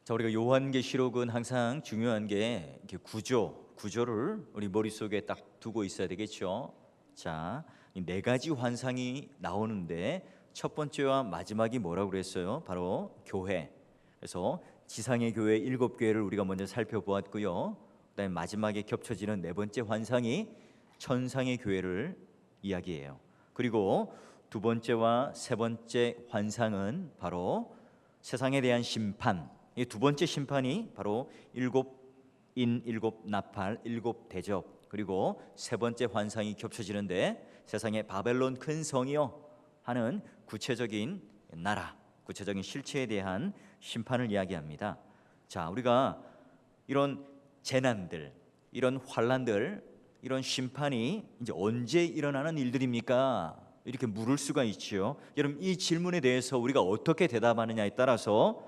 자, 우리가 요한계시록은 항상 중요한 게 이렇게 구조를 우리 머릿속에 딱 두고 있어야 되겠죠. 자, 이 네 가지 환상이 나오는데 첫 번째와 마지막이 뭐라고 그랬어요? 바로 교회. 그래서 지상의 교회 7교회를 우리가 먼저 살펴보았고요. 그다음에 마지막에 겹쳐지는 네 번째 환상이 천상의 교회를 이야기해요. 그리고 두 번째와 세 번째 환상은 바로 세상에 대한 심판. 이 두 번째 심판이 바로 일곱 나팔, 일곱 대접. 그리고 세 번째 환상이 겹쳐지는데 세상의 바벨론 큰 성이요 하는 구체적인 나라, 구체적인 실체에 대한 심판을 이야기합니다. 자, 우리가 이런 재난들, 이런 환란들, 이런 심판이 이제 언제 일어나는 일들입니까? 이렇게 물을 수가 있지요. 여러분, 이 질문에 대해서 우리가 어떻게 대답하느냐에 따라서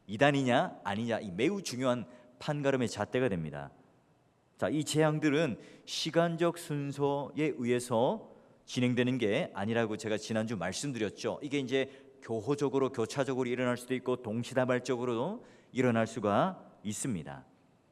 이단이냐 아니냐, 이 매우 중요한 판가름의 잣대가 됩니다. 자, 이 재앙들은 시간적 순서에 의해서 진행되는 게 아니라고 제가 지난주 말씀드렸죠. 이게 이제 교호적으로, 교차적으로 일어날 수도 있고 동시다발적으로 일어날 수가 있습니다.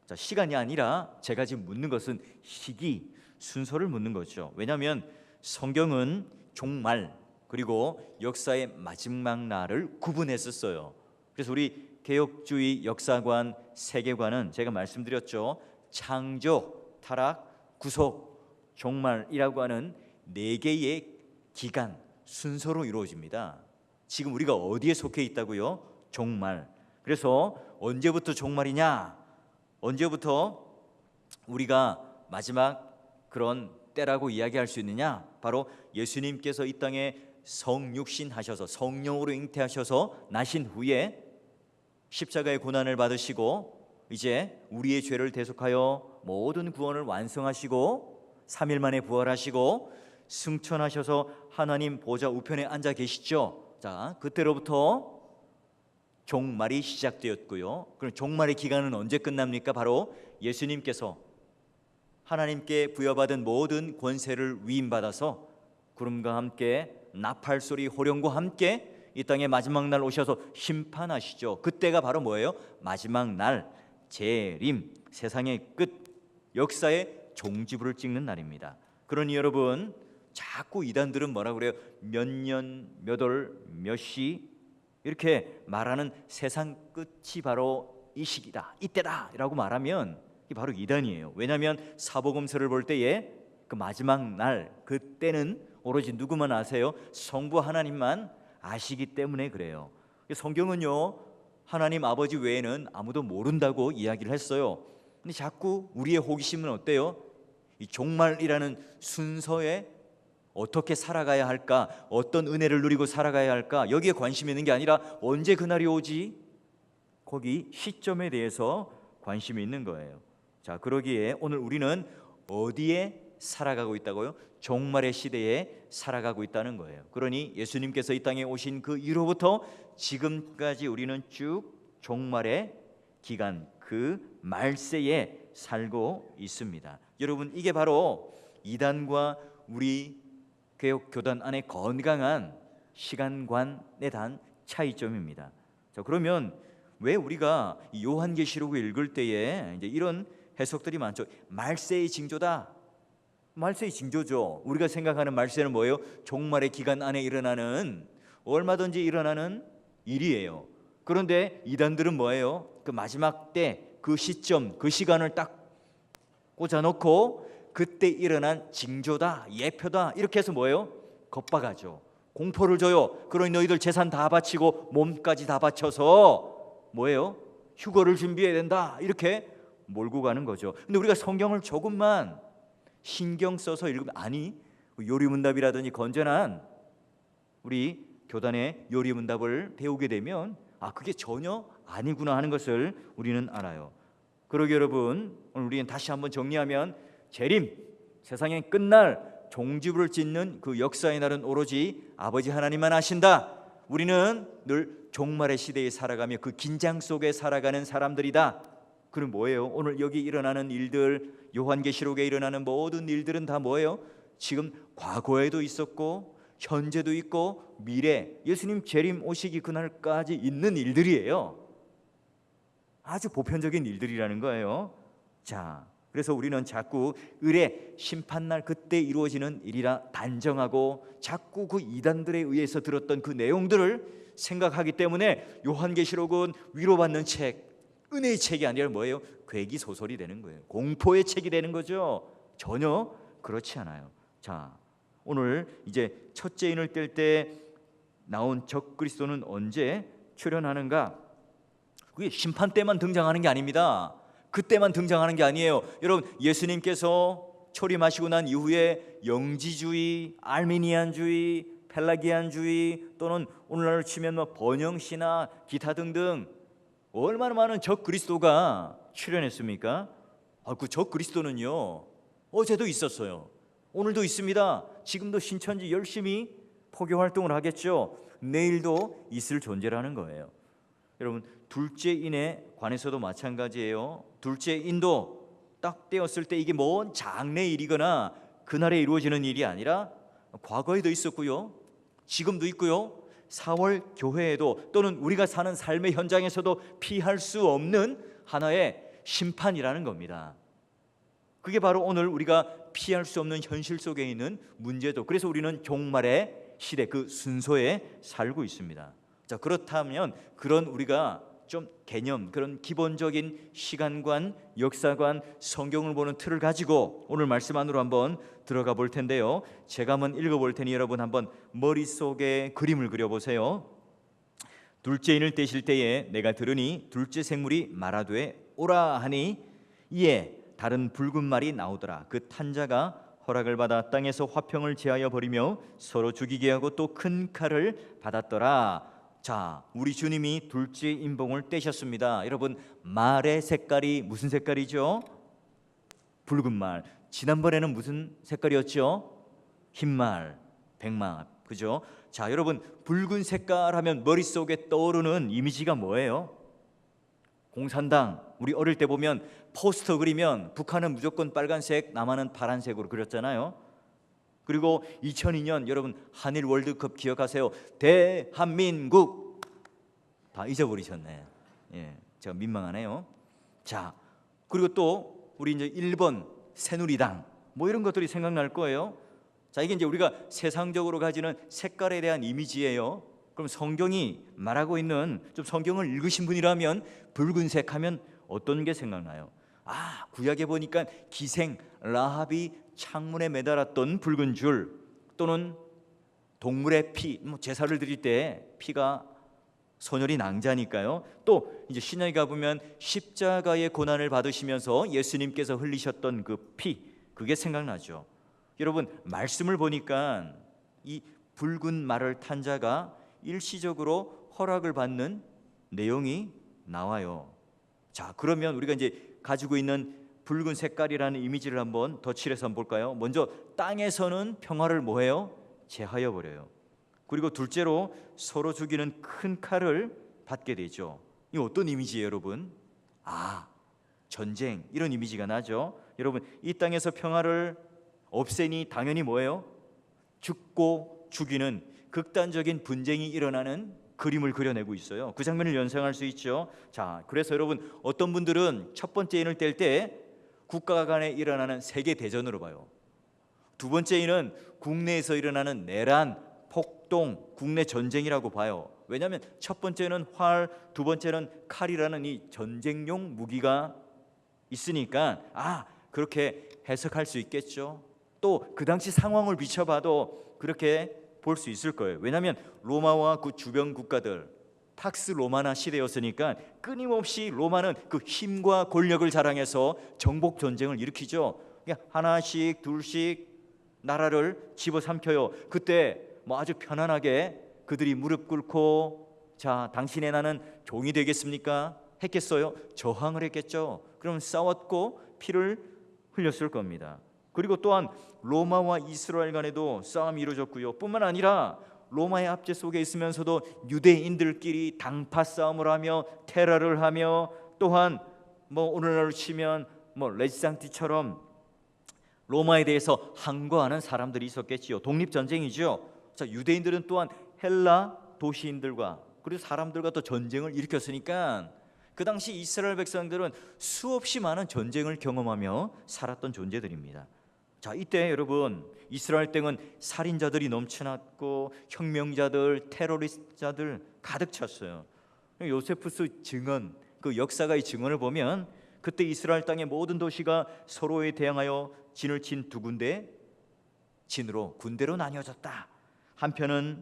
자, 시간이 아니라 제가 지금 묻는 것은 시기, 순서를 묻는 거죠. 왜냐하면 성경은 종말 그리고 역사의 마지막 날을 구분했었어요. 그래서 우리 개혁주의 역사관, 세계관은 제가 말씀드렸죠. 창조, 타락, 구속, 종말이라고 하는 네 개의 기간, 순서로 이루어집니다. 지금 우리가 어디에 속해 있다고요? 종말. 그래서 언제부터 종말이냐? 언제부터 우리가 마지막 그런 때라고 이야기할 수 있느냐? 바로 예수님께서 이 땅에 성육신 하셔서 성령으로 잉태하셔서 나신 후에 십자가의 고난을 받으시고 이제 우리의 죄를 대속하여 모든 구원을 완성하시고 3일 만에 부활하시고 승천하셔서 하나님 보좌 우편에 앉아 계시죠. 자, 그때로부터 종말이 시작되었고요. 그럼 종말의 기간은 언제 끝납니까? 바로 예수님께서 하나님께 부여받은 모든 권세를 위임받아서 구름과 함께 나팔 소리, 호령과 함께 이 땅에 마지막 날 오셔서 심판하시죠. 그때가 바로 뭐예요? 마지막 날, 재림, 세상의 끝, 역사의 종지부를 찍는 날입니다. 그러니 여러분, 자꾸 이단들은 뭐라고 그래요? 몇 년, 몇 월, 몇 시 이렇게 말하는 세상 끝이 바로 이 시기다, 이때다 라고 말하면 이게 바로 이단이에요. 왜냐하면 사복음서를 볼 때에 그 마지막 날, 그때는 오로지 누구만 아세요? 성부 하나님만 아시기 때문에 그래요. 성경은요, 하나님 아버지 외에는 아무도 모른다고 이야기를 했어요. 근데 자꾸 우리의 호기심은 어때요? 이 종말이라는 순서에 어떻게 살아가야 할까? 어떤 은혜를 누리고 살아가야 할까? 여기에 관심이 있는 게 아니라 언제 그날이 오지? 거기 시점에 대해서 관심이 있는 거예요. 자, 그러기에 오늘 우리는 어디에 살아가고 있다고요? 종말의 시대에 살아가고 있다는 거예요. 그러니 예수님께서 이 땅에 오신 그 이후로부터 지금까지 우리는 쭉 종말의 기간, 그 말세에 살고 있습니다. 여러분, 이게 바로 이단과 우리 개혁교단 안에 건강한 시간관에 대한 차이점입니다. 자, 그러면 왜 우리가 요한계시록을 읽을 때에 이제 이런 해석들이 많죠? 말세의 징조다. 말세의 징조죠. 우리가 생각하는 말세는 뭐예요? 종말의 기간 안에 일어나는, 얼마든지 일어나는 일이에요. 그런데 이단들은 뭐예요? 그 마지막 때, 그 시점, 그 시간을 딱 꽂아놓고 그때 일어난 징조다, 예표다, 이렇게 해서 뭐예요? 겁박하죠. 공포를 줘요. 그러니 너희들 재산 다 바치고 몸까지 다 바쳐서 뭐예요? 휴거를 준비해야 된다, 이렇게 몰고 가는 거죠. 근데 우리가 성경을 조금만 신경 써서 읽으면, 아니, 요리문답이라든지 건전한 우리 교단의 요리문답을 배우게 되면 그게 전혀 아니구나 하는 것을 우리는 알아요. 그러게 여러분, 오늘 우리는 다시 한번 정리하면 재림, 세상의 끝날, 종지부를 짓는 그 역사의 날은 오로지 아버지 하나님만 아신다. 우리는 늘 종말의 시대에 살아가며 그 긴장 속에 살아가는 사람들이다. 그럼 뭐예요? 오늘 여기 일어나는 일들, 요한계시록에 일어나는 모든 일들은 다 뭐예요? 지금 과거에도 있었고 현재도 있고 미래, 예수님 재림 오시기 그날까지 있는 일들이에요. 아주 보편적인 일들이라는 거예요. 자, 그래서 우리는 자꾸 을의 심판날 그때 이루어지는 일이라 단정하고 자꾸 그 이단들에 의해서 들었던 그 내용들을 생각하기 때문에 요한계시록은 위로받는 책, 은혜의 책이 아니라 뭐예요? 괴기 소설이 되는 거예요. 공포의 책이 되는 거죠. 전혀 그렇지 않아요. 자, 오늘 이제 첫째 인을 뗄 때 나온 적그리스도는 언제 출현하는가? 그게 심판 때만 등장하는 게 아닙니다. 그때만 등장하는 게 아니에요. 여러분, 예수님께서 초림하시고 난 이후에 영지주의, 알미니안주의, 펠라기안주의 또는 오늘날로 치면 뭐 번영시나 기타 등등 얼마나 많은 적그리스도가 출현했습니까? 그 적그리스도는요 어제도 있었어요. 오늘도 있습니다. 지금도 신천지 열심히 포교 활동을 하겠죠. 내일도 있을 존재라는 거예요. 여러분, 둘째 인에 관해서도 마찬가지예요. 둘째 인도 딱 떼었을 때 이게 뭔 장래 일이거나 그날에 이루어지는 일이 아니라 과거에도 있었고요, 지금도 있고요, 4월 교회에도 또는 우리가 사는 삶의 현장에서도 피할 수 없는 하나의 심판이라는 겁니다. 그게 바로 오늘 우리가 피할 수 없는 현실 속에 있는 문제도. 그래서 우리는 종말의 시대, 그 순서에 살고 있습니다. 자, 그렇다면 그런 우리가 좀 개념, 그런 기본적인 시간관, 역사관, 성경을 보는 틀을 가지고 오늘 말씀 안으로 한번 들어가 볼 텐데요, 제가 한번 읽어볼 테니 여러분 한번 머릿속에 그림을 그려보세요. 둘째 인을 떼실 때에 내가 들으니 둘째 생물이 말하되 오라 하니 이에 다른 붉은 말이 나오더라. 그 탄자가 허락을 받아 땅에서 화평을 제하여 버리며 서로 죽이게 하고 또 큰 칼을 받았더라. 자, 우리 주님이 둘째 인봉을 떼셨습니다. 여러분, 말의 색깔이 무슨 색깔이죠? 붉은 말. 지난번에는 무슨 색깔이었죠? 흰말, 백말, 그죠? 자, 여러분, 붉은 색깔 하면 머릿속에 떠오르는 이미지가 뭐예요? 공산당, 우리 어릴 때 보면 포스터 그리면 북한은 무조건 빨간색, 남한은 파란색으로 그렸잖아요. 그리고 2002년 여러분 한일 월드컵 기억하세요? 대한민국 다 잊어버리셨네. 예, 제가 민망하네요. 자, 그리고 또 우리 이제 일본 새누리당 뭐 이런 것들이 생각날 거예요. 자, 이게 이제 우리가 세상적으로 가지는 색깔에 대한 이미지예요. 그럼 성경이 말하고 있는, 좀 성경을 읽으신 분이라면 붉은색 하면 어떤 게 생각나요? 구약에 보니까 기생 라합이 창문에 매달았던 붉은 줄, 또는 동물의 피, 제사를 드릴 때 피가 소멸이 낭자니까요. 또 이제 신약에 가보면 십자가의 고난을 받으시면서 예수님께서 흘리셨던 그 피, 그게 생각나죠. 여러분, 말씀을 보니까 이 붉은 말을 탄 자가 일시적으로 허락을 받는 내용이 나와요. 자, 그러면 우리가 이제 가지고 있는 붉은 색깔이라는 이미지를 한번 더 칠해서 한번 볼까요? 먼저 땅에서는 평화를 뭐해요? 제하여 버려요. 그리고 둘째로 서로 죽이는 큰 칼을 받게 되죠. 이 어떤 이미지예요, 여러분? 전쟁, 이런 이미지가 나죠. 여러분, 이 땅에서 평화를 없애니 당연히 뭐예요? 죽고 죽이는 극단적인 분쟁이 일어나는 그림을 그려내고 있어요. 그 장면을 연상할 수 있죠. 자, 그래서 여러분, 어떤 분들은 첫 번째 인을 뗄 때 국가 간에 일어나는 세계 대전으로 봐요. 두 번째 인은 국내에서 일어나는 내란, 폭동, 국내 전쟁이라고 봐요. 왜냐하면 첫 번째는 활, 두 번째는 칼이라는 이 전쟁용 무기가 있으니까 그렇게 해석할 수 있겠죠. 또 그 당시 상황을 비춰봐도 그렇게 볼 수 있을 거예요. 왜냐하면 로마와 그 주변 국가들, 팍스 로마나 시대였으니까 끊임없이 로마는 그 힘과 권력을 자랑해서 정복 전쟁을 일으키죠. 그냥 하나씩 둘씩 나라를 집어삼켜요. 그때 뭐 아주 편안하게 그들이 무릎 꿇고, 자, 당신의 나는 종이 되겠습니까? 했겠어요? 저항을 했겠죠. 그럼 싸웠고 피를 흘렸을 겁니다. 그리고 또한 로마와 이스라엘 간에도 싸움이 이루어졌고요. 뿐만 아니라 로마의 압제 속에 있으면서도 유대인들끼리 당파 싸움을 하며 테러를 하며, 또한 뭐 오늘날로 치면 뭐 레지상티처럼 로마에 대해서 항거하는 사람들이 있었겠지요. 독립전쟁이죠. 자, 유대인들은 또한 헬라 도시인들과 그리고 사람들과 또 전쟁을 일으켰으니까 그 당시 이스라엘 백성들은 수없이 많은 전쟁을 경험하며 살았던 존재들입니다. 자, 이때 여러분 이스라엘 땅은 살인자들이 넘쳐났고 혁명자들, 테러리스트자들 가득 찼어요. 요세푸스 증언, 그 역사가의 증언을 보면 그때 이스라엘 땅의 모든 도시가 서로에 대항하여 진을 친 두 군데 진으로 군대로 나뉘어졌다. 한편은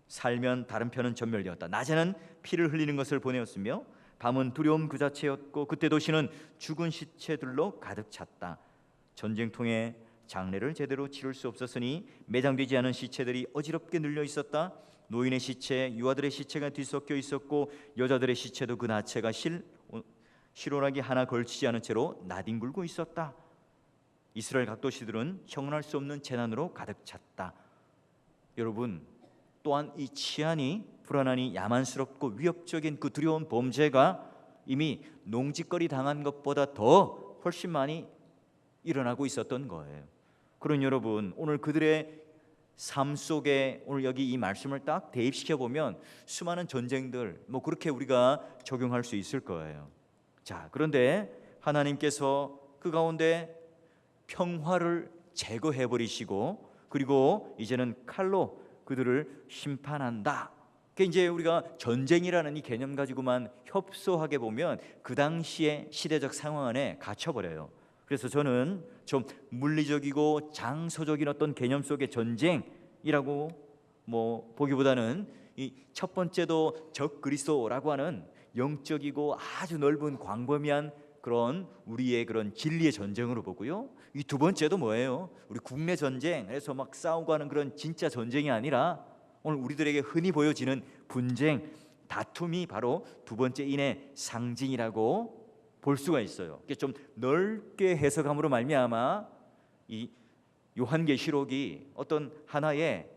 살면 다른 편은 전멸되었다. 낮에는 피를 흘리는 것을 보내었으며 밤은 두려움 그 자체였고 그때 도시는 죽은 시체들로 가득 찼다. 전쟁통에 장례를 제대로 치를 수 없었으니 매장되지 않은 시체들이 어지럽게 늘려 있었다. 노인의 시체, 유아들의 시체가 뒤섞여 있었고 여자들의 시체도 그 나체가 실오라기 하나 걸치지 않은 채로 나뒹굴고 있었다. 이스라엘 각 도시들은 형언할 수 없는 재난으로 가득 찼다. 여러분, 또한 이 치안이 불안하니 야만스럽고 위협적인 그 두려운 범죄가 이미 농짓거리 당한 것보다 더 훨씬 많이 일어나고 있었던 거예요. 그런 여러분, 오늘 그들의 삶 속에 오늘 여기 이 말씀을 딱 대입시켜 보면 수많은 전쟁들 그렇게 우리가 적용할 수 있을 거예요. 자, 그런데 하나님께서 그 가운데 평화를 제거해 버리시고 그리고 이제는 칼로 그들을 심판한다. 그게 이제 우리가 전쟁이라는 이 개념 가지고만 협소하게 보면 그 당시의 시대적 상황 안에 갇혀버려요. 그래서 저는 좀 물리적이고 장소적인 어떤 개념 속의 전쟁이라고 보기보다는 이 첫 번째도 적 그리스도라고 하는 영적이고 아주 넓은 광범위한 그런 우리의 그런 진리의 전쟁으로 보고요. 이 두 번째도 뭐예요? 우리 국내 전쟁에서 막 싸우고 하는 그런 진짜 전쟁이 아니라 오늘 우리들에게 흔히 보여지는 분쟁, 다툼이 바로 두 번째 인의 상징이라고 볼 수가 있어요. 이게 좀 넓게 해석함으로 말미암아 이 요한계시록이 어떤 하나의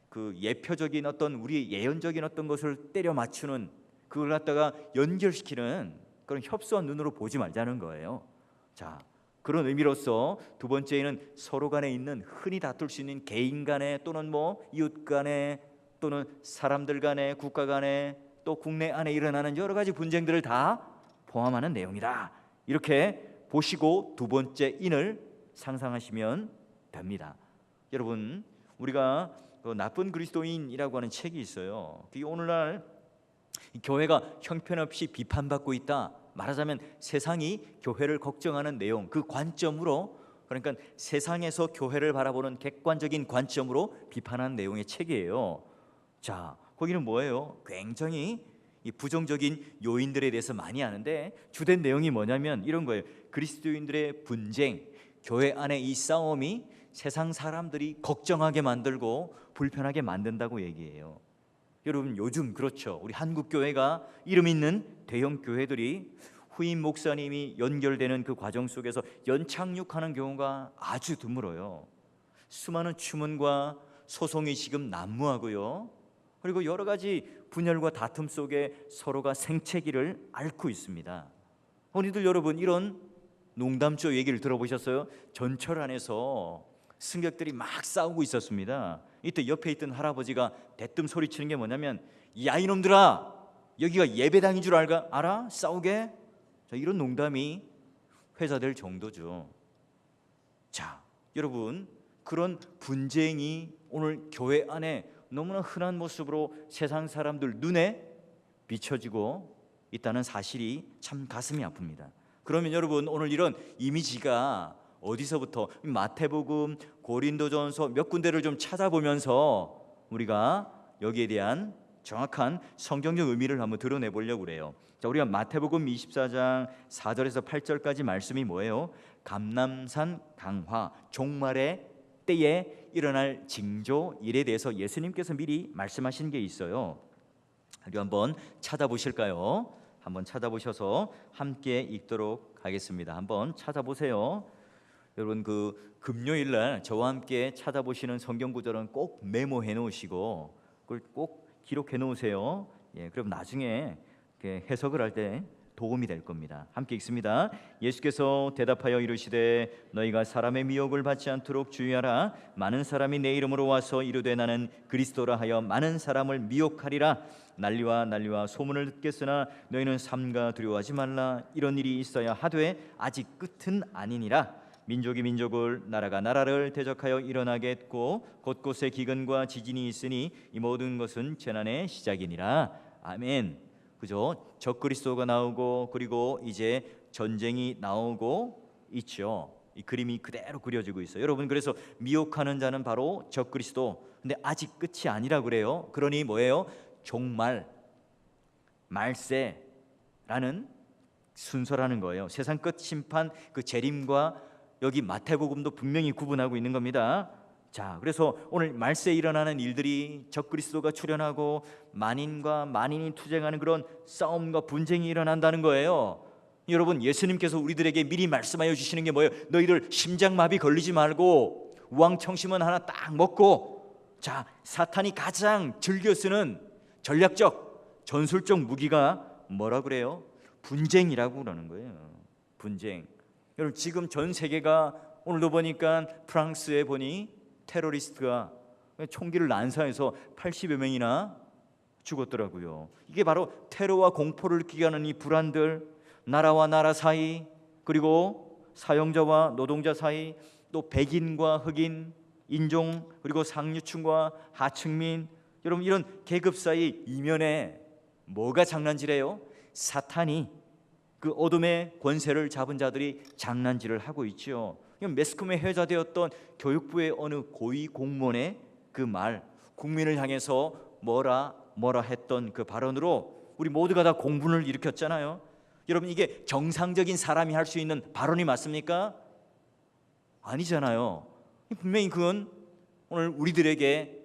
그 예표적인 어떤 우리 예언적인 어떤 것을 때려 맞추는 그걸 갖다가 연결시키는 그런 협소한 눈으로 보지 말자는 거예요. 자, 그런 의미로서 두 번째는 서로 간에 있는 흔히 다툴 수 있는 개인 간에 또는 이웃 간에 또는 사람들 간에 국가 간에 또 국내 안에 일어나는 여러 가지 분쟁들을 다 포함하는 내용이다. 이렇게 보시고 두 번째 인을 상상하시면 됩니다. 여러분, 우리가 그 나쁜 그리스도인이라고 하는 책이 있어요. 그게 오늘날 교회가 형편없이 비판받고 있다. 말하자면 세상이 교회를 걱정하는 내용, 그 관점으로, 그러니까 세상에서 교회를 바라보는 객관적인 관점으로 비판하는 내용의 책이에요. 자, 거기는 뭐예요? 굉장히 이 부정적인 요인들에 대해서 많이 아는데 주된 내용이 뭐냐면 이런 거예요. 그리스도인들의 분쟁, 교회 안에 이 싸움이 세상 사람들이 걱정하게 만들고 불편하게 만든다고 얘기해요. 여러분, 요즘 그렇죠. 우리 한국 교회가 이름 있는 대형 교회들이 후임 목사님이 연결되는 그 과정 속에서 연착륙하는 경우가 아주 드물어요. 수많은 추문과 소송이 지금 난무하고요. 그리고 여러 가지 분열과 다툼 속에 서로가 생채기를 앓고 있습니다. 언니들 여러분, 이런 농담조 얘기를 들어보셨어요? 전철 안에서 승객들이 막 싸우고 있었습니다. 이때 옆에 있던 할아버지가 대뜸 소리치는 게 뭐냐면, 야 이놈들아, 여기가 예배당인 줄 알아? 싸우게? 자, 이런 농담이 회자될 정도죠. 자, 여러분, 그런 분쟁이 오늘 교회 안에 너무나 흔한 모습으로 세상 사람들 눈에 비춰지고 있다는 사실이 참 가슴이 아픕니다. 그러면 여러분, 오늘 이런 이미지가 어디서부터, 마태복음, 고린도전서 몇 군데를 좀 찾아보면서 우리가 여기에 대한 정확한 성경적 의미를 한번 드러내 보려고 그래요. 자, 우리가 마태복음 24장 4절에서 8절까지 말씀이 뭐예요? 감람산 강화, 종말의 때에 일어날 징조 일에 대해서 예수님께서 미리 말씀하신 게 있어요. 우리 한번 찾아보실까요? 한번 찾아보셔서 함께 읽도록 하겠습니다. 한번 찾아보세요. 여러분, 그 금요일 날 저와 함께 찾아보시는 성경 구절은 꼭 메모해 놓으시고 그걸 꼭 기록해 놓으세요. 그럼 나중에 해석을 할 때 도움이 될 겁니다. 함께 읽습니다. 예수께서 대답하여 이르시되 너희가 사람의 미혹을 받지 않도록 주의하라. 많은 사람이 내 이름으로 와서 이르되 나는 그리스도라 하여 많은 사람을 미혹하리라. 난리와 소문을 듣겠으나 너희는 삼가 두려워하지 말라. 이런 일이 있어야 하되 아직 끝은 아니니라. 민족이 민족을 나라가 나라를 대적하여 일어나겠고 곳곳에 기근과 지진이 있으니 이 모든 것은 재난의 시작이니라. 아멘. 그죠? 적그리스도가 나오고 그리고 이제 전쟁이 나오고 있죠. 이 그림이 그대로 그려지고 있어요. 여러분, 그래서 미혹하는 자는 바로 적그리스도. 근데 아직 끝이 아니라 그래요. 그러니 뭐예요? 종말, 말세라는 순서라는 거예요. 세상 끝 심판, 그 재림과 여기 마태복음도 분명히 구분하고 있는 겁니다. 자, 그래서 오늘 말세에 일어나는 일들이 적그리스도가 출현하고 만인과 만인이 투쟁하는 그런 싸움과 분쟁이 일어난다는 거예요. 여러분, 예수님께서 우리들에게 미리 말씀하여 주시는 게 뭐예요? 너희들 심장마비 걸리지 말고 우왕청심은 하나 딱 먹고, 자, 사탄이 가장 즐겨 쓰는 전략적 전술적 무기가 뭐라 그래요? 분쟁이라고 그러는 거예요. 분쟁. 여러분, 지금 전 세계가 오늘도 보니까 프랑스에 보니 테러리스트가 총기를 난사해서 80여 명이나 죽었더라고요. 이게 바로 테러와 공포를 느끼게 하는 이 불안들, 나라와 나라 사이, 그리고 사용자와 노동자 사이, 또 백인과 흑인, 인종, 그리고 상류층과 하층민, 여러분, 이런 계급 사이 이면에 뭐가 장난질해요? 사탄이, 그 어둠의 권세를 잡은 자들이 장난질을 하고 있죠. 매스컴에 회자되었던 교육부의 어느 고위 공무원의 그 말, 국민을 향해서 뭐라 했던 그 발언으로 우리 모두가 다 공분을 일으켰잖아요. 여러분, 이게 정상적인 사람이 할 수 있는 발언이 맞습니까? 아니잖아요. 분명히 그건 오늘 우리들에게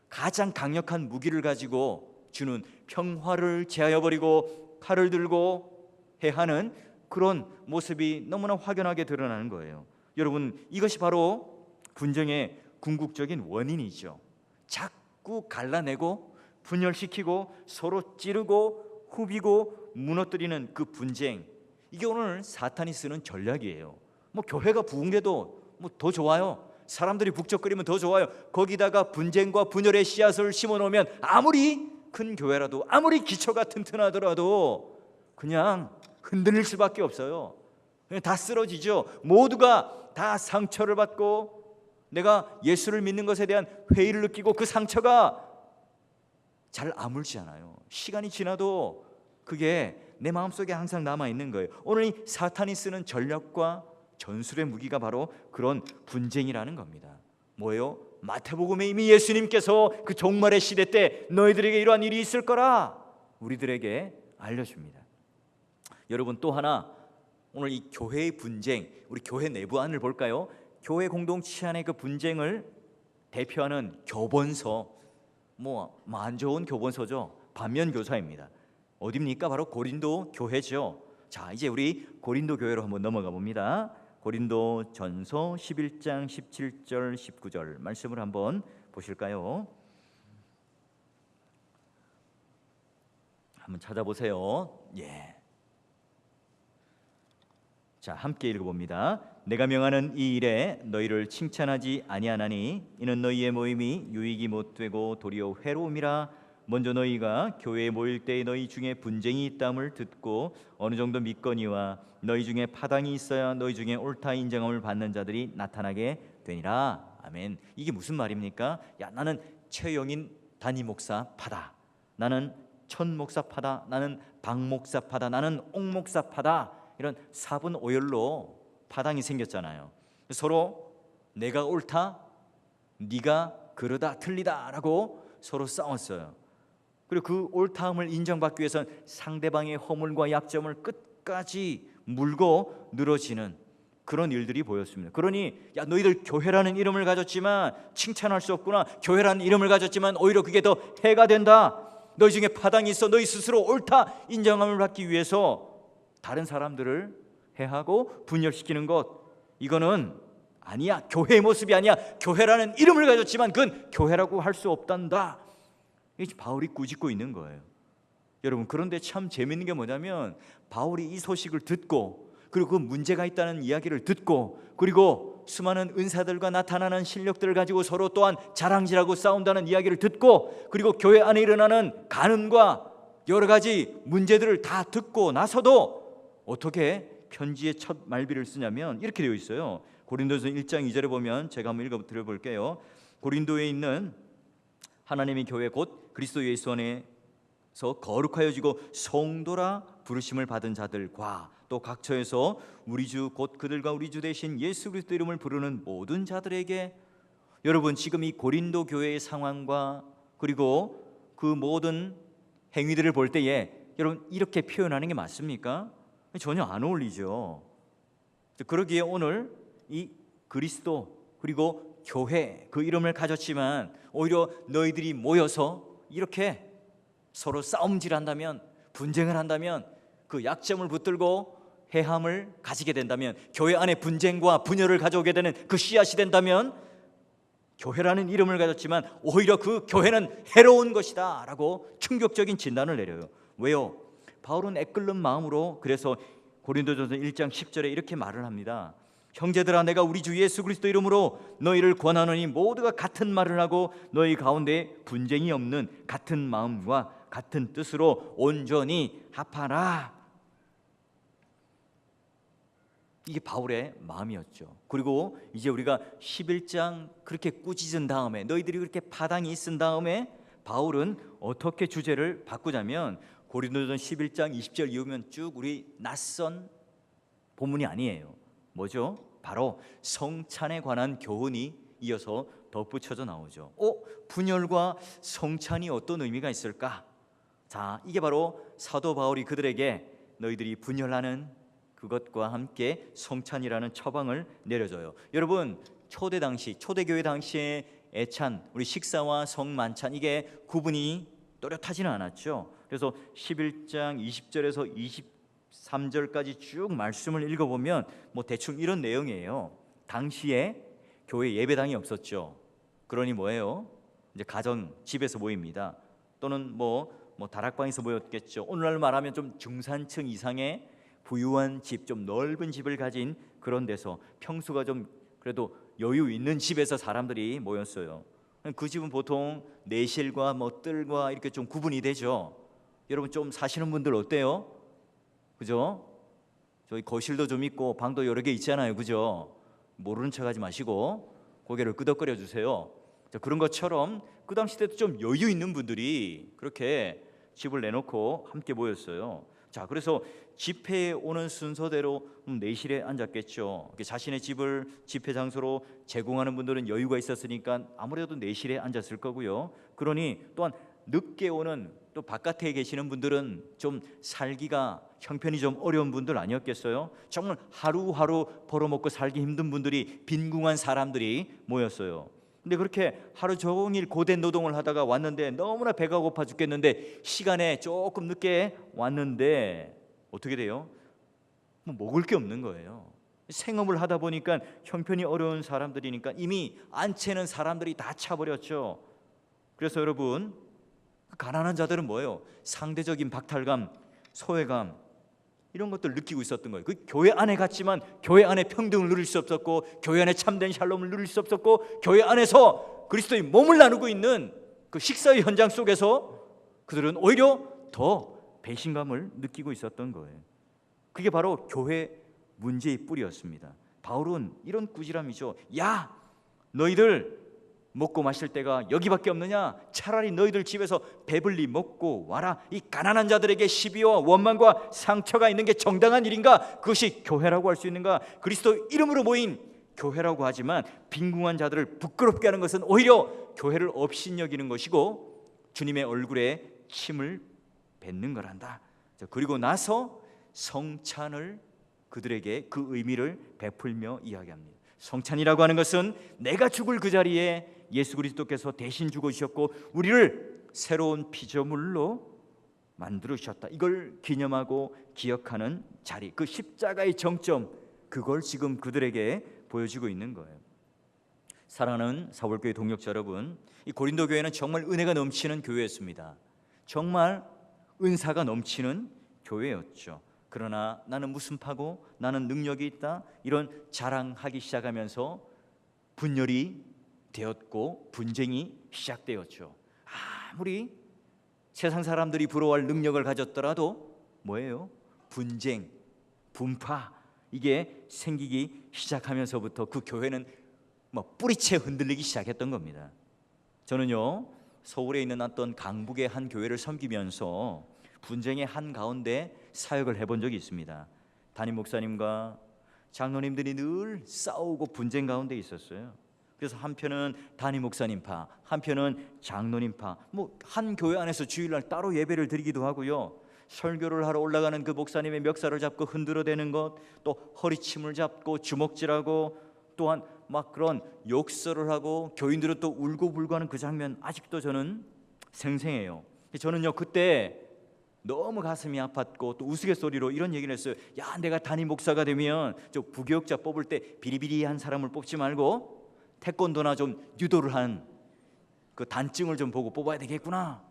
가장 강력한 무기를 가지고 주는 평화를 제하여버리고 칼을 들고 해야 하는 그런 모습이 너무나 확연하게 드러나는 거예요. 여러분, 이것이 바로 분쟁의 궁극적인 원인이죠. 자꾸 갈라내고 분열시키고 서로 찌르고 후비고 무너뜨리는 그 분쟁, 이게 오늘 사탄이 쓰는 전략이에요. 뭐 교회가 부흥돼도 뭐 더 좋아요. 사람들이 북적거리면 더 좋아요. 거기다가 분쟁과 분열의 씨앗을 심어놓으면 아무리 큰 교회라도, 아무리 기초가 튼튼하더라도 그냥 흔들릴 수밖에 없어요. 그냥 다 쓰러지죠. 모두가 다 상처를 받고 내가 예수를 믿는 것에 대한 회의를 느끼고 그 상처가 잘 아물지 않아요. 시간이 지나도 그게 내 마음속에 항상 남아있는 거예요. 오늘 이 사탄이 쓰는 전략과 전술의 무기가 바로 그런 분쟁이라는 겁니다. 뭐예요? 마태복음에 이미 예수님께서 그 종말의 시대 때 너희들에게 이러한 일이 있을 거라 우리들에게 알려줍니다. 여러분, 또 하나, 오늘 이 교회의 분쟁, 우리 교회 내부안을 볼까요? 교회 공동체 안의 그 분쟁을 대표하는 교본서, 뭐 안 좋은 교본서죠. 반면교사입니다. 어디입니까? 바로 고린도 교회죠. 자, 이제 우리 고린도 교회로 한번 넘어가 봅니다. 고린도 전서 11장 17절 19절 말씀을 한번 보실까요? 한번 찾아보세요. 예. 자, 함께 읽어봅니다. 내가 명하는 이 일에 너희를 칭찬하지 아니하나니 이는 너희의 모임이 유익이 못되고 도리어 회로움이라. 먼저 너희가 교회에 모일 때 너희 중에 분쟁이 있다함을 듣고 어느 정도 믿거니와 너희 중에 파당이 있어야 너희 중에 옳다 인정함을 받는 자들이 나타나게 되니라. 아멘. 이게 무슨 말입니까? 야, 나는 최영인 단임 목사 파다, 나는 천 목사 파다, 나는 박 목사 파다, 나는 옥 목사 파다, 이런 사분오열로 파당이 생겼잖아요. 서로 내가 옳다, 네가 그러다 틀리다라고 서로 싸웠어요. 그리고 그 옳다함을 인정받기 위해서는 상대방의 허물과 약점을 끝까지 물고 늘어지는 그런 일들이 보였습니다. 그러니 야, 너희들 교회라는 이름을 가졌지만 칭찬할 수 없구나. 교회라는 이름을 가졌지만 오히려 그게 더 해가 된다. 너희 중에 파당이 있어. 너희 스스로 옳다 인정함을 받기 위해서 다른 사람들을 해하고 분열시키는 것, 이거는 아니야. 교회의 모습이 아니야. 교회라는 이름을 가졌지만 그건 교회라고 할 수 없단다. 이게 바울이 꾸짖고 있는 거예요. 여러분, 그런데 참 재밌는 게 뭐냐면 바울이 이 소식을 듣고, 그리고 그 문제가 있다는 이야기를 듣고, 그리고 수많은 은사들과 나타나는 실력들을 가지고 서로 또한 자랑질하고 싸운다는 이야기를 듣고, 그리고 교회 안에 일어나는 간음과 여러 가지 문제들을 다 듣고 나서도 어떻게 편지의 첫 말비를 쓰냐면 이렇게 되어 있어요. 고린도서 1장 2절에 보면 제가 한번 읽어 드려볼게요. 고린도에 있는 하나님의 교회 곧 그리스도 예수 안에서 거룩하여지고 성도라 부르심을 받은 자들과 또 각처에서 우리 주 곧 그들과 우리 주 대신 예수 그리스도 이름을 부르는 모든 자들에게. 여러분, 지금 이 고린도 교회의 상황과 그리고 그 모든 행위들을 볼 때에 여러분 이렇게 표현하는 게 맞습니까? 전혀 안 어울리죠. 그러기에 오늘 이 그리스도 그리고 교회 그 이름을 가졌지만 오히려 너희들이 모여서 이렇게 서로 싸움질한다면, 분쟁을 한다면, 그 약점을 붙들고 해함을 가지게 된다면, 교회 안에 분쟁과 분열을 가져오게 되는 그 씨앗이 된다면, 교회라는 이름을 가졌지만 오히려 그 교회는 해로운 것이다 라고 충격적인 진단을 내려요. 왜요? 바울은 애끓는 마음으로 그래서 고린도전서 1장 10절에 이렇게 말을 합니다. 형제들아, 내가 우리 주 예수 그리스도 이름으로 너희를 권하노니 모두가 같은 말을 하고 너희 가운데 분쟁이 없는 같은 마음과 같은 뜻으로 온전히 합하라. 이게 바울의 마음이었죠. 그리고 이제 우리가 11장 그렇게 꾸짖은 다음에, 너희들이 그렇게 파당이 있은 다음에 바울은 어떻게 주제를 바꾸자면 고린도전 11장 20절 이후면 쭉 우리 낯선 본문이 아니에요. 뭐죠? 바로 성찬에 관한 교훈이 이어서 덧붙여져 나오죠. 분열과 성찬이 어떤 의미가 있을까? 자, 이게 바로 사도 바울이 그들에게 너희들이 분열하는 그것과 함께 성찬이라는 처방을 내려줘요. 여러분, 초대교회 당시의 애찬, 우리 식사와 성만찬, 이게 구분이 또렷하지는 않았죠. 그래서 11장 20절에서 23절까지 쭉 말씀을 읽어보면 뭐 대충 이런 내용이에요. 당시에 교회 예배당이 없었죠. 그러니 뭐예요? 이제 가정, 집에서 모입니다. 또는 뭐 다락방에서 모였겠죠. 오늘날 말하면 좀 중산층 이상의 부유한 집, 좀 넓은 집을 가진 그런 데서, 평수가 좀 그래도 여유 있는 집에서 사람들이 모였어요. 그 집은 보통 내실과 뜰과 이렇게 좀 구분이 되죠. 여러분 좀 사시는 분들 어때요? 그죠? 저희 거실도 좀 있고 방도 여러 개 있잖아요. 그죠? 모르는 척하지 마시고 고개를 끄덕거려 주세요. 자, 그런 것처럼 그 당시 때도 좀 여유 있는 분들이 그렇게 집을 내놓고 함께 모였어요. 자, 그래서 집회에 오는 순서대로 내실에 앉았겠죠. 자신의 집을 집회 장소로 제공하는 분들은 여유가 있었으니까 아무래도 내실에 앉았을 거고요. 그러니 또한 늦게 오는 또 바깥에 계시는 분들은 좀 살기가 형편이 좀 어려운 분들 아니었겠어요? 정말 하루하루 벌어먹고 살기 힘든 분들이, 빈궁한 사람들이 모였어요. 근데 그렇게 하루 종일 고된 노동을 하다가 왔는데 너무나 배가 고파 죽겠는데 시간에 조금 늦게 왔는데 어떻게 돼요? 먹을 게 없는 거예요. 생업을 하다 보니까 형편이 어려운 사람들이니까 이미 안채는 사람들이 다 차버렸죠. 그래서 여러분, 가난한 자들은 뭐예요? 상대적인 박탈감, 소외감, 이런 것들을 느끼고 있었던 거예요. 그 교회 안에 갔지만 교회 안에 평등을 누릴 수 없었고, 교회 안에 참된 샬롬을 누릴 수 없었고, 교회 안에서 그리스도의 몸을 나누고 있는 그 식사의 현장 속에서 그들은 오히려 더 배신감을 느끼고 있었던 거예요. 그게 바로 교회 문제의 뿌리였습니다. 바울은 이런 꾸지람이죠. 야, 너희들 먹고 마실 때가 여기밖에 없느냐? 차라리 너희들 집에서 배불리 먹고 와라. 이 가난한 자들에게 시비와 원망과 상처가 있는 게 정당한 일인가? 그것이 교회라고 할 수 있는가? 그리스도 이름으로 모인 교회라고 하지만 빈궁한 자들을 부끄럽게 하는 것은 오히려 교회를 업신여기는 것이고 주님의 얼굴에 침을 뱉는 거란다. 그리고 나서 성찬을 그들에게 그 의미를 베풀며 이야기합니다. 성찬이라고 하는 것은 내가 죽을 그 자리에 예수 그리스도께서 대신 죽으셨고 우리를 새로운 피조물로 만들으셨다. 이걸 기념하고 기억하는 자리, 그 십자가의 정점, 그걸 지금 그들에게 보여주고 있는 거예요. 사랑하는 사월교회 동역자 여러분, 이 고린도 교회는 정말 은혜가 넘치는 교회였습니다. 정말 은사가 넘치는 교회였죠. 그러나 나는 무슨 파고 나는 능력이 있다 이런 자랑하기 시작하면서 분열이 되었고 분쟁이 시작되었죠. 아무리 세상 사람들이 부러워할 능력을 가졌더라도 뭐예요? 분쟁, 분파 이게 생기기 시작하면서부터 그 교회는 뿌리채 흔들리기 시작했던 겁니다. 저는요 서울에 있는 어떤 강북의 한 교회를 섬기면서 분쟁의 한가운데 사역을 해본 적이 있습니다. 담임 목사님과 장로님들이 늘 싸우고 분쟁 가운데 있었어요. 그래서 한편은 담임 목사님파, 한편은 장로님파, 한 교회 안에서 주일날 따로 예배를 드리기도 하고요. 설교를 하러 올라가는 그 목사님의 멱살을 잡고 흔들어대는 것, 또 허리침을 잡고 주먹질하고, 또한 그런 욕설을 하고 교인들은 또 울고불고하는 그 장면 아직도 저는 생생해요. 저는요 그때 너무 가슴이 아팠고 또 우스갯소리로 이런 얘기를 했어요. 야, 내가 담임 목사가 되면 저 부교육자 뽑을 때 비리비리한 사람을 뽑지 말고 태권도나 좀 유도를 한 그 단증을 좀 보고 뽑아야 되겠구나.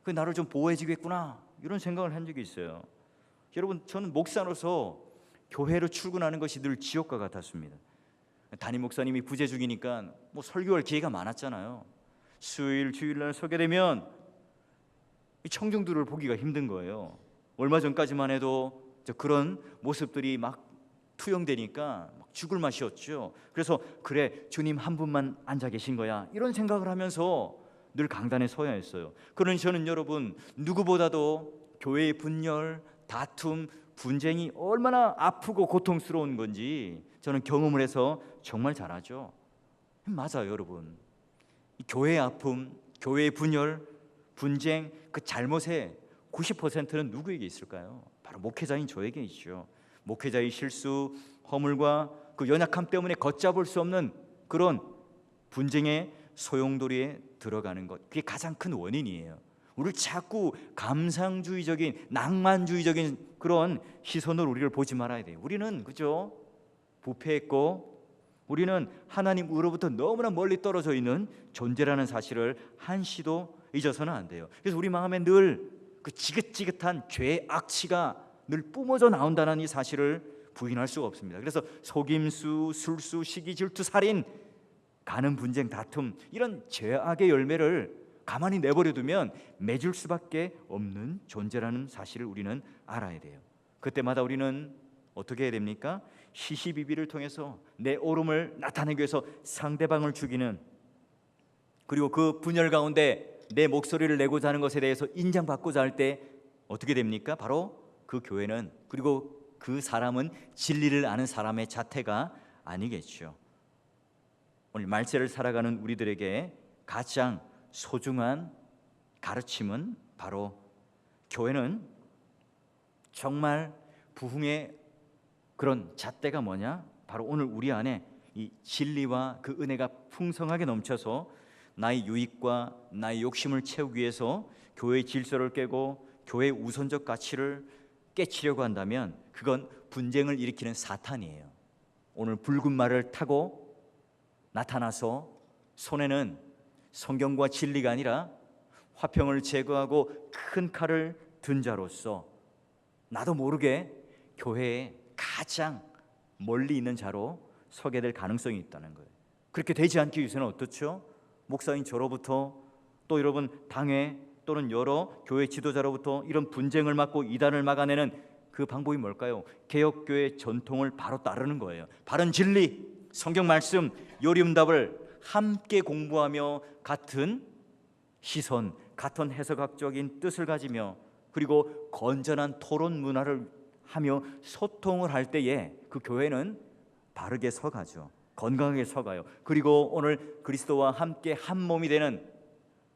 그 나를 좀 보호해 주겠구나. 이런 생각을 한 적이 있어요. 여러분, 저는 목사로서 교회로 출근하는 것이 늘 지옥과 같았습니다. 담임 목사님이 부재 중이니까 설교할 기회가 많았잖아요. 수요일 주일날 서게 되면 청중들을 보기가 힘든 거예요. 얼마 전까지만 해도 그런 모습들이 막 투영되니까 죽을 맛이었죠. 그래서 그래, 주님 한 분만 앉아 계신 거야, 이런 생각을 하면서 늘 강단에 서야 했어요. 그러니 저는 여러분, 누구보다도 교회의 분열, 다툼, 분쟁이 얼마나 아프고 고통스러운 건지 저는 경험을 해서 정말 잘 알죠. 맞아요, 여러분. 교회의 아픔, 교회의 분열, 분쟁, 그 잘못의 90%는 누구에게 있을까요? 바로 목회자인 저에게 있죠. 목회자의 실수, 허물과 그 연약함 때문에 걷잡을 수 없는 그런 분쟁의 소용돌이에 들어가는 것, 그게 가장 큰 원인이에요. 우리를 자꾸 감상주의적인, 낭만주의적인 그런 시선으로 우리를 보지 말아야 돼요. 우리는 그죠? 부패했고 우리는 하나님으로부터 너무나 멀리 떨어져 있는 존재라는 사실을 한시도 잊어서는 안 돼요. 그래서 우리 마음에 늘 그 지긋지긋한 죄의 악취가 늘 뿜어져 나온다는 이 사실을 부인할 수가 없습니다. 그래서 속임수, 술수, 시기, 질투, 살인, 간음, 분쟁, 다툼, 이런 죄악의 열매를 가만히 내버려 두면 맺을 수밖에 없는 존재라는 사실을 우리는 알아야 돼요. 그때마다 우리는 어떻게 해야 됩니까? 시시비비를 통해서 내 옳음을 나타내기 위해서 상대방을 죽이는, 그리고 그 분열 가운데 내 목소리를 내고자 하는 것에 대해서 인정받고자 할 때 어떻게 됩니까? 바로 그 교회는, 그리고 그 사람은 진리를 아는 사람의 자태가 아니겠죠. 오늘 말세를 살아가는 우리들에게 가장 소중한 가르침은 바로 교회는 정말 부흥의 그런 잣대가 뭐냐? 바로 오늘 우리 안에 이 진리와 그 은혜가 풍성하게 넘쳐서 나의 유익과 나의 욕심을 채우기 위해서 교회의 질서를 깨고 교회의 우선적 가치를 깨치려고 한다면 그건 분쟁을 일으키는 사탄이에요. 오늘 붉은 말을 타고 나타나서 손에는 성경과 진리가 아니라 화평을 제거하고 큰 칼을 든 자로서 나도 모르게 교회에 가장 멀리 있는 자로 서게 될 가능성이 있다는 거예요. 그렇게 되지 않기 위해서는 어떻죠? 목사인 저로부터, 또 여러분 당회 또는 여러 교회 지도자로부터 이런 분쟁을 막고 이단을 막아내는 그 방법이 뭘까요? 개혁교회 전통을 바로 따르는 거예요. 바른 진리, 성경 말씀, 요리응답을 함께 공부하며 같은 시선, 같은 해석학적인 뜻을 가지며, 그리고 건전한 토론 문화를 하며 소통을 할 때에 그 교회는 바르게 서가죠. 건강하게 서가요. 그리고 오늘 그리스도와 함께 한 몸이 되는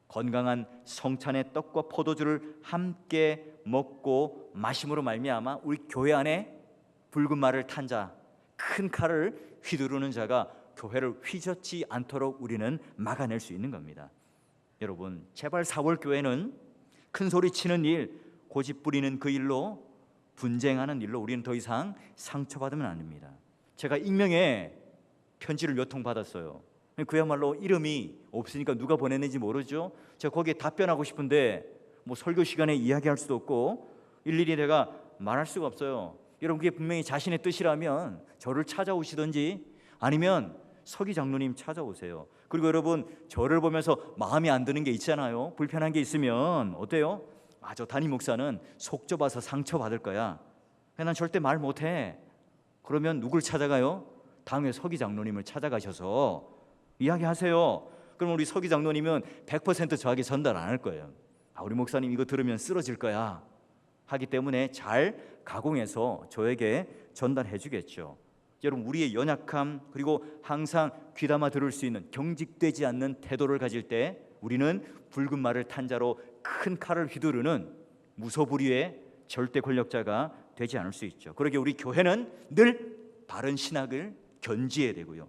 건강한 성찬의 떡과 포도주를 함께 먹고 마심으로 말미암아 우리 교회 안에 붉은 말을 탄 자, 큰 칼을 휘두르는 자가 교회를 휘젓지 않도록 우리는 막아낼 수 있는 겁니다. 여러분, 제발 4월 교회는 큰 소리 치는 일, 고집 부리는 그 일로, 분쟁하는 일로 우리는 더 이상 상처받으면 안 됩니다. 제가 익명의 편지를 몇 통 받았어요. 그야말로 이름이 없으니까 누가 보냈는지 모르죠. 제가 거기에 답변하고 싶은데 뭐 설교 시간에 이야기할 수도 없고 일일이 내가 말할 수가 없어요. 여러분, 그게 분명히 자신의 뜻이라면 저를 찾아오시든지 아니면 서기 장로님 찾아오세요. 그리고 여러분, 저를 보면서 마음에 안 드는 게 있잖아요. 불편한 게 있으면 어때요? 저 담임 목사는 속 좁아서 상처받을 거야, 난 절대 말 못해. 그러면 누굴 찾아가요? 당회 서기 장로님을 찾아가셔서 이야기하세요. 그럼 우리 서기 장로님은 100% 저에게 전달 안 할 거예요. 우리 목사님 이거 들으면 쓰러질 거야 하기 때문에 잘 가공해서 저에게 전달해 주겠죠. 여러분, 우리의 연약함, 그리고 항상 귀담아 들을 수 있는 경직되지 않는 태도를 가질 때 우리는 붉은 말을 탄 자로 큰 칼을 휘두르는 무소불위의 절대 권력자가 되지 않을 수 있죠. 그러기에 우리 교회는 늘 바른 신학을 견지해야 되고요,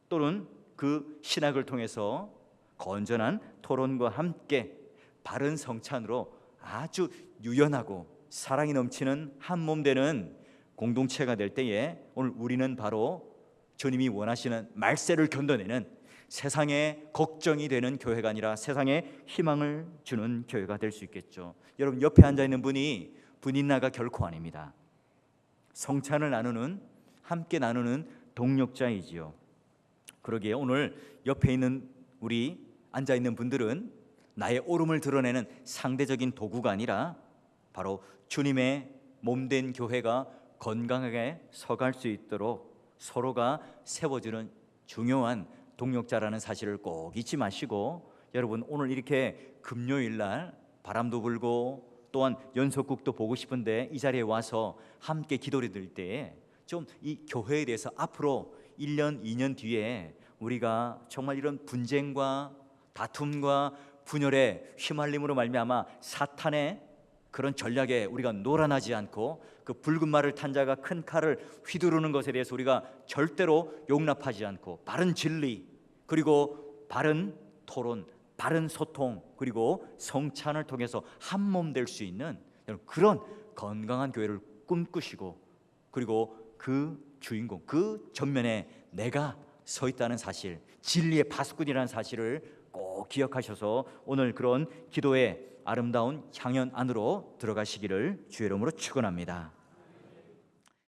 또는 그 신학을 통해서 건전한 토론과 함께 바른 성찬으로 아주 유연하고 사랑이 넘치는 한 몸 되는 공동체가 될 때에 오늘 우리는 바로 주님이 원하시는 말세를 견뎌내는, 세상에 걱정이 되는 교회가 아니라 세상에 희망을 주는 교회가 될 수 있겠죠. 여러분, 옆에 앉아있는 분이 분인나가 결코 아닙니다. 성찬을 나누는, 함께 나누는 동력자이지요. 그러기에 오늘 옆에 있는 우리 앉아있는 분들은 나의 옳음을 드러내는 상대적인 도구가 아니라 바로 주님의 몸된 교회가 건강하게 서갈 수 있도록 서로가 세워주는 중요한 동력자라는 사실을 꼭 잊지 마시고, 여러분, 오늘 이렇게 금요일날 바람도 불고 또한 연속극도 보고 싶은데 이 자리에 와서 함께 기도를 드릴 때에 좀 이 교회에 대해서 앞으로 1년, 2년 뒤에 우리가 정말 이런 분쟁과 다툼과 분열의 휘말림으로 말미암아 사탄의 그런 전략에 우리가 놀아나지 않고 그 붉은 말을 탄 자가 큰 칼을 휘두르는 것에 대해서 우리가 절대로 용납하지 않고 바른 진리, 그리고 바른 토론, 바른 소통, 그리고 성찬을 통해서 한 몸 될 수 있는 그런 건강한 교회를 꿈꾸시고, 그리고 그 주인공, 그 전면에 내가 서 있다는 사실, 진리의 파수꾼이라는 사실을 꼭 기억하셔서 오늘 그런 기도의 아름다운 향연 안으로 들어가시기를 주의 이름으로 축원합니다.